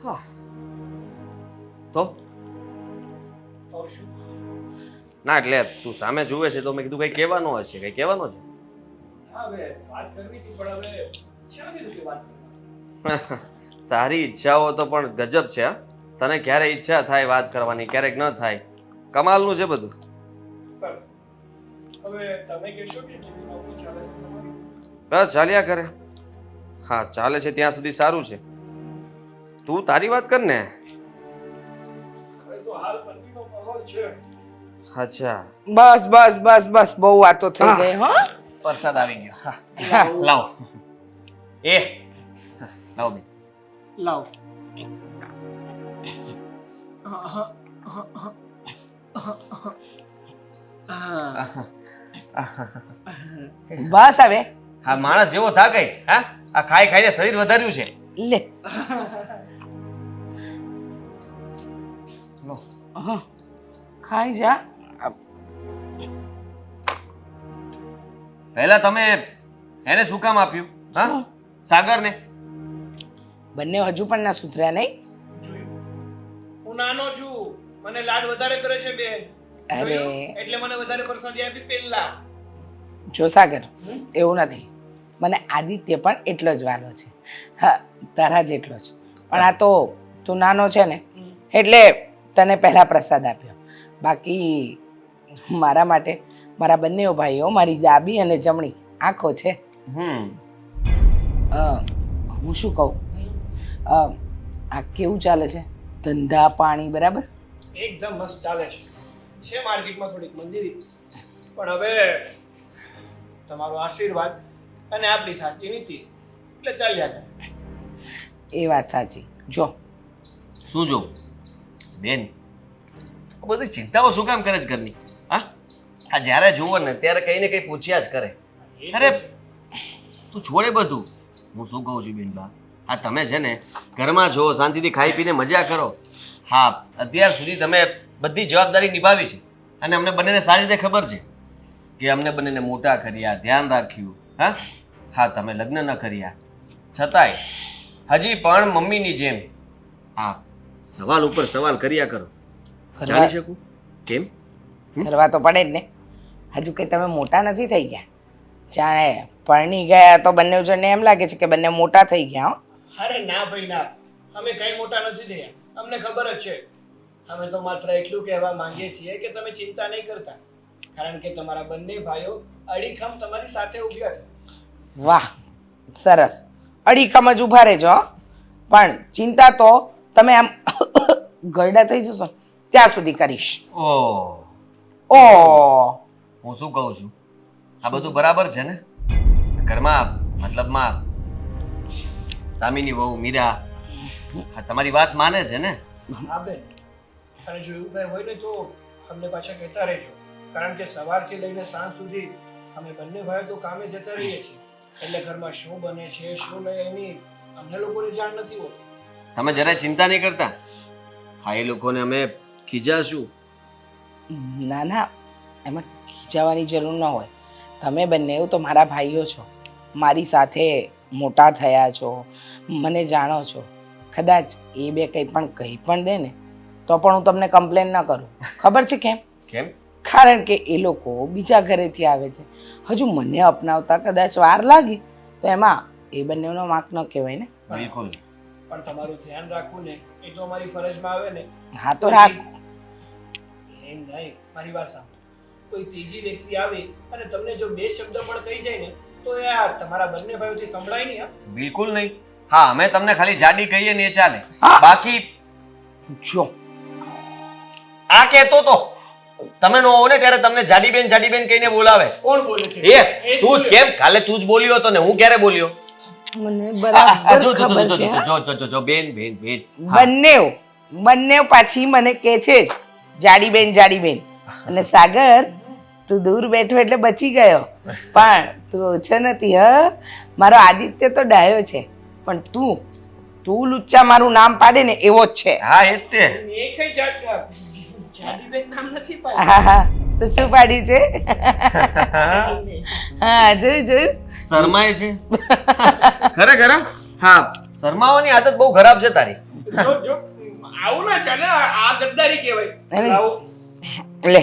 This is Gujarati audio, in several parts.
હા તો ના એટલે તું સામે જુએ છે તો મેં કીધું કઈ કહેવાનું હશે, કઈ કહેવાનું છે? તારી ઈચ્છાઓ તો પણ ગજબ છે હા. તને ક્યારે ઈચ્છા થાય વાત કરવાની, ક્યારેક ન થાય. કમાલનું છે બધું. બસ ચાલ્યા કરે. હા ચાલે છે ત્યાં સુધી સારું છે. તું તારી વાત કર ને. અચ્છા બસ બસ બસ બસ બહુ વાતો થઈ ગઈ હો. વરસાદ આવી ગયો. હા લાવો એ લાવો બેન. લાવ. બસ હવે હા માણસ જેવો થા ગઈ. હા આ ખાઈ ખાઈને શરીર વધાર્યું છે. લે લો. ખાઈ જા. પહેલા તમે એને શું કામ આપ્યું? હા સાગરને. બંને હજુ પણ ના સુધર્યા નહીં. હું નાનો છું, મને લાડ વધારે કરે છે બેન. અરે જોયું? એટલે મને વધારે પર્સન્ટેજ આપી પહેલા. જો સાગર એવું નથી, મને આદિત્ય પણ એટલો જ વાલો છે. હા તારા જેટલો જ. પણ આ તો તું નાનો છે ને એટલે તને પહેલા પ્રસાદ આપ્યો. બાકી મારા માટે મારા બંને ભાઈઓ મારી ડાબી અને જમણી આંખો છે. હું શું કહું, આ કેવું ચાલે છે ધંધા પાણી? બરાબર એકદમ મસ્ત ચાલે છે. છે માર્કેટમાં થોડીક મંદિરી, પણ હવે તમારો આશીર્વાદ અને આપણી સાચી નીતિ એટલે ચાલ્યા કરે. એ વાત સાચી. જો શું જો બેન આ બધી ચિંતાઓ શું કામ કરે છે ઘરની? હા આ જ્યારે જુઓ ને ત્યારે કંઈ ને કંઈ પૂછ્યા જ કરે. અરે તું છોડે બધું. હું શું કહું છું બેનબા, આ તમે છે ને ઘરમાં છો, શાંતિથી ખાઈ પીને મજા કરો. હા અત્યાર સુધી તમે બધી જવાબદારી નિભાવી છે અને અમને બંનેને સારી રીતે ખબર છે કે અમને બંનેને મોટા કર્યા, ધ્યાન રાખ્યું. હા હા તમે લગ્ન ન કર્યા છતાંય હજી પણ મમ્મીની જેમ હા સવાલ ઉપર સવાલ કર્યા કરો. જાણી શકું કેમ? કરવા તો પડે જ ને. હજુ કંઈ તમે મોટા નથી થઈ ગયા. જાણે પરણી ગયા તો બંને જણને એમ લાગે છે કે બંને મોટા થઈ ગયા. હો અરે ના ભાઈ ના, અમે કઈ મોટા નથી થયા. અમને ખબર જ છે. અમે તો માત્ર એટલું કહેવા માંગીએ છીએ કે તમે ચિંતા નહીં કરતા, કારણ કે તમારા બંને ભાઈઓ અડીખમ તમારી સાથે ઊભ્યા છે. વાહ સરસ. અડીખમ જ ઊભા રહેજો હો. પણ ચિંતા તો તમે આમ ગરડા થઈ જશો ત્યાં સુધી કરીશ. ઓ હું શું કહું છું, આ બધું બરાબર છે ને? ઘરમાં મતલબમાં દામિની વહુ મીરા હા તમારી વાત માને છે ને? હા બેન, અને જો એવું કંઈ હોય ને તો અમને પાછા કહેતા રહેજો, કારણ કે સવારથી લઈને સાંજ સુધી અમે બંને ભાઈઓ તો કામે જતા રહીએ છીએ. એટલે ઘરમાં શું બને છે શું નહીં એની અમને લોકોને જાણ નથી હોતી. તમે જરાય ચિંતા નહીં કરતા. હા એ લોકોને અમે ખીજાશું. ના ના, એમાં ખીજાવાની જરૂર ન હોય. તમે બંને તો મારા ભાઈઓ છો, મારી સાથે મોટા થયા છો, મને જાણો છો. કદાચ એ બે કંઈ પણ દે ને તો પણ હું તમને કમ્પ્લેન ન કરું. ખબર છે કેમ? કેમ? કારણ કે એ લોકો બીજા ઘરેથી આવે છે. હજુ મને અપનાવતા કદાચ વાર લાગી તો એમાં એ બંનેનો વાંક ન કહેવાય ને. બિલકુલ. પણ તમારું ધ્યાન રાખવું ને એ તો અમારી ફરજમાં આવે ને. હા તો રાખ. એમ નહીં, મારી વાત સાંભળો. કોઈ ત્રીજી વ્યક્તિ આવી અને તમને જો બે શબ્દ પણ કહી જાય ને તો એ આ તમારા બંને ભાઈઓથી સંભળાય નહીં. બિલકુલ નહીં. હા અમે તમને ખાલી જાડી કહીએ ને એ ચાલે. હા. બાકી જો આ કહેતો તો તમે નો હો ને ત્યારે તમને જાડીબેન કહીને બોલાવે છે. કોણ બોલે છે? એ તું જ કેમ? કાલે તું જ બોલ્યો હતો ને હું ક્યારે બોલ્યો? મને બરાબર જો ખબર છે. જો બેન બંને પાછી મને કહે છે જ જાડીબેન. અને સાગર તું દૂર બેઠો એટલે બચી ગયો, પણ તું ઓછો નથી. હ મારો આદિત્ય તો ડાયો છે, પણ તું લુચ્ચા મારું નામ પાડે ને એવો જ છે. હા એ જ તે. એ કઈ જાડીબેન નામ નથી હા તો શું પાડ્યું છે? હા જોયું. શરમાય છે ખરેખર. હા શરમાવાની આદત બહુ ખરાબ છે તારી. જો આવું ના ચાલે, આ ગદ્દારી કહેવાય. અરે. આવો. લે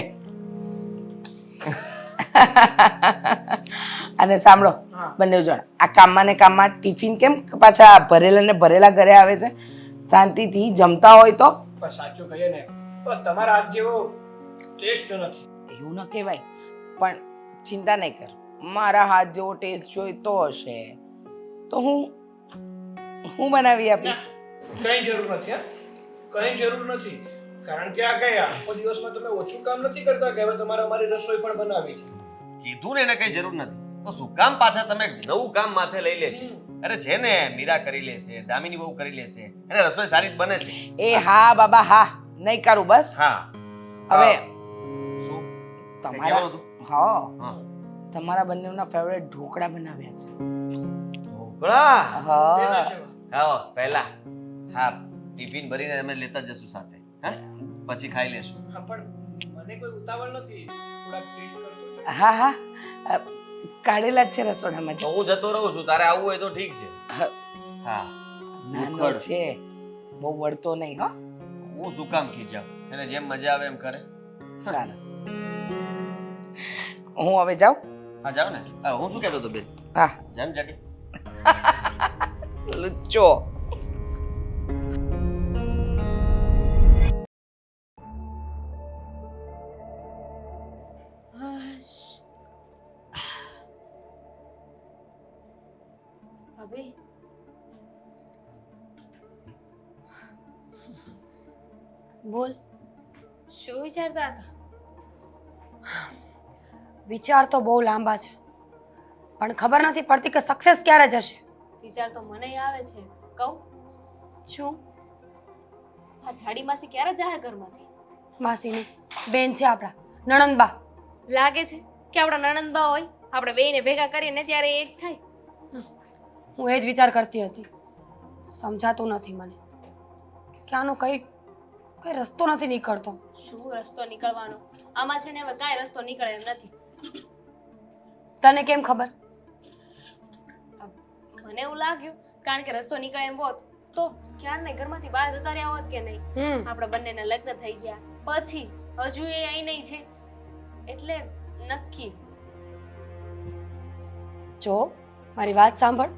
અને સાંભળો હા. બંને જણ આ કામમાં ને કામમાં ટિફિન કેમ પાછા ભરેલા ને ભરેલા ઘરે આવે છે? શાંતિથી જમતા હોય તો. પણ સાચું કહીએ ને તો તમારા હાથ જેવો ટેસ્ટ નથી. એવું ન કહેવાય, પણ ચિંતા નહીં કર, મારા હાથ જેવો ટેસ્ટ જોઈતો હશે તો હું બનાવી આપીશ. કઈ જરૂર નથી. હા, કઈ જરૂર નથી. કારણ કે આ ગયા આખો દિવસમાં તમે ઓછું કામ નથી કરતા કે હવે તમારે અમારી રસોઈ પણ બનાવી છે. કીધું ને એને કઈ જરૂર નથી તો શું કામ પાછા તમે નવું કામ માથે લઈ લેશે? અરે છે ને, મીરા કરી લેશે, દામિની બહુ કરી લેશે, એને રસોઈ સારી જ બને છે. એ હા બાબા હા, નહીં કરું બસ. હા હવે શું તમારા કહેવાનું હતું? હા હા તમારા બંનેના ફેવરેટ ઢોકળા બનાવ્યા છે. ઢોકળા? તેના હા જેવા. હા પહેલા હા ટિફિન ભરીને અમે લેતા જશું સાથે, હા પછી ખાઈ લેશું. હા, પણ મને કોઈ ઉતાવળ નથી. થોડાક ટેસ્ટ કરતો છું. હા હા કાઢેલા જ છે રસોડામાં. તો હું જતો રહું છું, તારે આવવું હોય તો ઠીક છે. હા નાનો ઉખડ. છે, બહુ વળતો નહીં. હો હું શું કામ ખીજાવ, એને જેમ મજા આવે એમ કરે. ચાલો હું હવે જાઉં. હા જાવ ને. હા હું શું કહેતો હતો બેન, હા જાન જાટી. લુચ્ચો. ભાભી બોલ. શું વિચારતા હતા? વિચાર તો બહુ લાંબા છે, પણ ખબર નથી પડતી કે સક્સેસ ક્યારે જશે. વિચાર તો મને આવે છે. કહું શું? આ જાડી માસી ક્યારે જાહે ઘરમાંથી? માસીની બેન છે આપણા નણંદબા. લાગે છે કે આપણા નણંદબા હોય, આપણે બેયને ભેગા કરીએ ત્યારે એક થાય. હું એ જ વિચાર કરતી હતી. સમજાતું નથી મને કે આનો કઈ રસ્તો નથી નીકળતો. શું રસ્તો નીકળવાનો? આમાં છે ને હવે કાંઈ રસ્તો નીકળે એમ નથી. તને કેમ ખબર? મને એવું લાગ્યું કારણ કે રસ્તો નીકળે એમ હોત તો ક્યારને ઘરમાંથી બહાર જતા રહ્યા હોત કે નહીં. આપણે બંનેના લગ્ન થઈ ગયા પછી હજુ એ અહીં નહીં છે એટલે નક્કી. જો મારી વાત સાંભળ,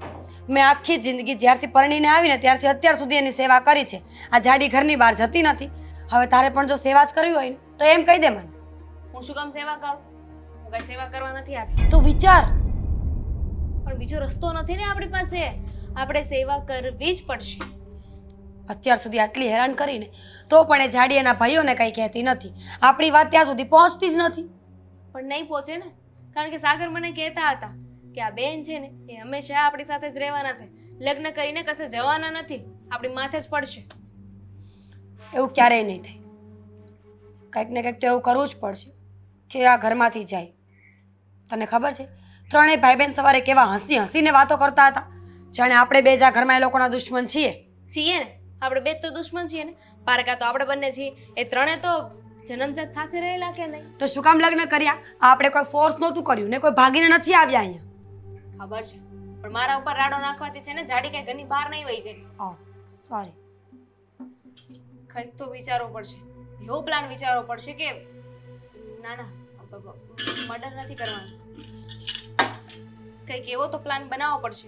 મેં આખી જિંદગી જ્યારથી પરણીને આવીને ત્યારથી અત્યાર સુધી એની સેવા કરી છે. આ જાડી ઘરની બહાર જતી નથી. હવે તારે પણ જો સેવા જ કરવી હોય ને તો એમ કહી દે મને. હું શું કામ સેવા કરું? હું કઈ સેવા કરવા નથી આવી. તું વિચાર. પણ બીજો રસ્તો નથી ને આપણી પાસે. આપણે સેવા કરવી જ પડશે. અત્યાર સુધી આટલી હેરાન કરીને તો પણ એ જાડી એના ભાઈઓને કંઈ કહેતી નથી. આપણી વાત ત્યાં સુધી પહોંચતી જ નથી. પણ નહીં પહોંચે ને, કારણ કે સાગર મને કહેતા હતા કે આ બેન છે ને એ હંમેશા આપણી સાથે જ રહેવાના છે, લગ્ન કરીને કશે જવાના નથી, આપણી માથે જ પડશે. એવું ક્યારેય નહીં થાય. કંઈક ને કંઈક તો એવું કરવું જ પડશે કે આ ઘરમાંથી જાય. તને ખબર છે ત્રણેય ભાઈ બહેન સવારે કેવા હસી હસીને વાતો કરતા હતા, જાણે આપણે બે જ આ ઘરમાં એ લોકોના દુશ્મન છીએ. છીએ ને, આપણે બે તો દુશ્મન છીએ ને. પારકા તો આપણે બંને છીએ. એ ત્રણે તો જન્મજાત સાથે રહેલા કે નહીં? તો શું કામ લગ્ન કર્યા? આપણે કોઈ ફોર્સ નહોતું કર્યું ને કોઈ ભાગીને નથી આવ્યા અહીંયા. ખબર છે, પણ મારા ઉપર રાડો નાખવાથી છે ને જાડી કઈ ઘરની બહાર નહીં વહી જાય. ઓહ સોરી. કંઈક તો વિચારવું પડશે, એવો પ્લાન વિચારવો પડશે કે ના ના મર્ડર નથી કરવાનું. કંઈક એવો તો પ્લાન બનાવવો પડશે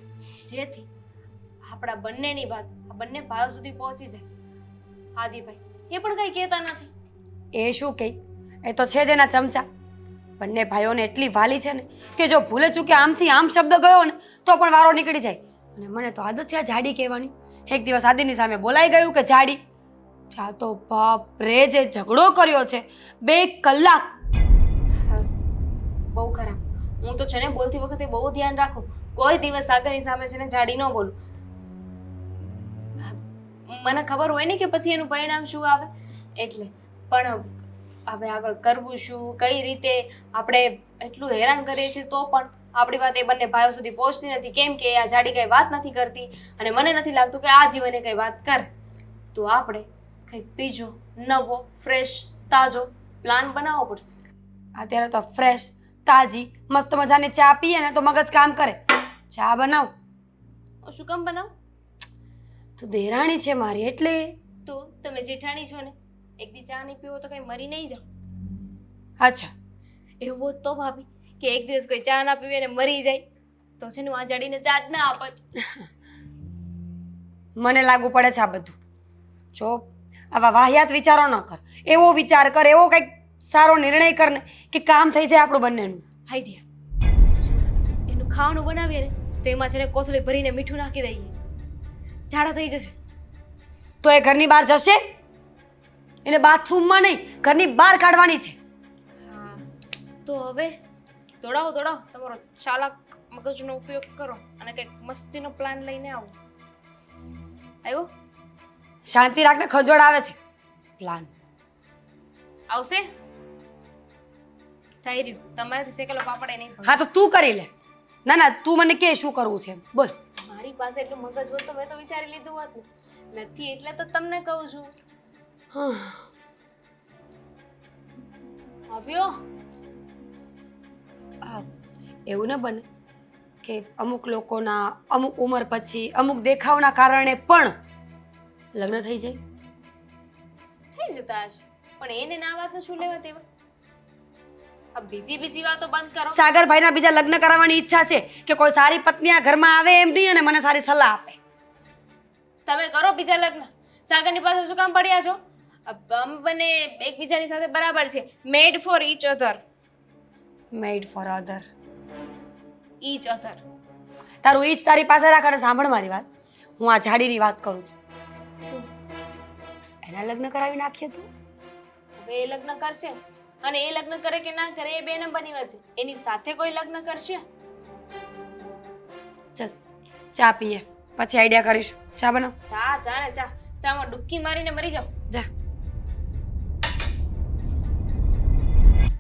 જેથી આપણા બંનેની વાત આ બંને ભાઈઓ સુધી પહોંચી જાય. આદિભાઈ એ પણ કંઈ કહેતા નથી. એ શું કહે? એ તો છે જ એના ચમચા. બંને ભાઈઓને એટલી વાલી છે ને કે જો ભૂલે ચૂકે આમથી આમ શબ્દ ગયો ને તો પણ વારો નીકળી જાય. અને મને તો આદત છે આ જાડી કહેવાની. એક દિવસ આદિની સામે બોલાઈ ગયું કે જાડી. ત્યાં તો બાપ રે જે ઝઘડો કર્યો છે 2 કલાક. બહુ ખરાબ. હું તો છે ને બોલતી વખતે બહુ ધ્યાન રાખું. કોઈ દિવસ સાગરની સામે છે ને જાડી ન બોલું. મને ખબર હોય ને કે પછી એનું પરિણામ શું આવે એટલે. પણ હવે આગળ કરવું શું, કઈ રીતે? આપણે એટલું હેરાન કરીએ છીએ તો પણ આપણી વાત એ બંને ભાઈઓ સુધી પહોંચતી નથી. કેમ કે આ જાડી કઈ વાત નથી કરતી અને મને નથી લાગતું કે આ જીવને કઈ વાત કરે. તો આપણે કંઈક બીજો નવો ફ્રેશ તાજો પ્લાન બનાવવો પડશે. અત્યારે તો ફ્રેશ તાજી મસ્ત મજાની ચા પીએ ને તો મગજ કામ કરે. ચા બનાવ. શું કામ બનાવ? તું દેરાણી છે મારી એટલે તો તમે જેઠાણી છો ને, એક દી ચા નહીં પીવો તો કઈ મરી નહીં જાઓ. અચ્છા, એવું હોત તો ભાભી કે એક દિવસ કોઈ ચા ના પીવે ને મરી જાય તો છે ને હું આ જાડીને ચા જ ના આપત. મને લાગુ પડે છે આ બધું. જો આવા વાહિયાત વિચારો ન કર, એવો વિચાર કર, એવો કંઈક સારો નિર્ણય કર ને કે કામ થઈ જાય આપણું બંનેનું. આઈડિયા, એનું ખાવાનું બનાવીએ ને તો એમાં છે ને કોથળી ભરીને મીઠું નાખી દઈએ, ઝાડા થઈ જશે. તો એ ઘરની બહાર જશે? એને બાથરૂમમાં નહીં, ઘરની બહાર કાઢવાની છે. હા, તો હવે દોડાવો તમારો ચાલાક મગજનો ઉપયોગ કરો અને કંઈક મસ્તીનો પ્લાન લઈને આવો. આવ્યો? શાંતિ રાખને, ખજોડ આવે છે. પ્લાન આવશે? થઈ રહ્યું, તમારાથી શેકેલો પાપડ એ નહીં ભાવે. હા તો તું કરી લે. ના ના, તું મને કે શું કરવું છે બોલ. મારી પાસે એટલું મગજ હોત તો મેં તો વિચારી લીધું હોત ને. નથી એટલે તો તમને કહું છું. આવ્યો? હા, એવું ન બને કે અમુક લોકોના અમુક ઉંમર પછી અમુક દેખાવના કારણે પણ લગ્ન થઈ જાય. થઈ જતા હશે, પણ એને ના વાતને શું લેવા દેવા? આ બીજી વાતો બંધ કરો. સાગરભાઈના બીજા લગ્ન કરાવવાની ઈચ્છા છે કે કોઈ સારી પત્ની આ ઘરમાં આવે એમ નહીં અને મને સારી સલાહ આપે. તમે કરો બીજા લગ્ન. સાગરની પાસે શું કામ પડ્યા છો? અમે બંને એકબીજાની સાથે બરાબર છે. મેડ for each other. Made four other. Each other. તારું ઈચ તારી પાસે રાખ અને સાંભળ મારી વાત. હું આ જાડીની વાત કરું છું. શું? એના લગ્ન કરાવી નાખીએ તો? હવે એ લગ્ન કરશે અને એ લગ્ન કરે કે ના કરે એ બે નંબરની વાત છે. એની સાથે કોઈ લગ્ન કરશે? ચલ ચા પીએ, પછી આઈડિયા કરીશું. ચા બનાવ. ચા ને ચા. ચામાં ડૂબકી મારીને મરી જાઓ. જા.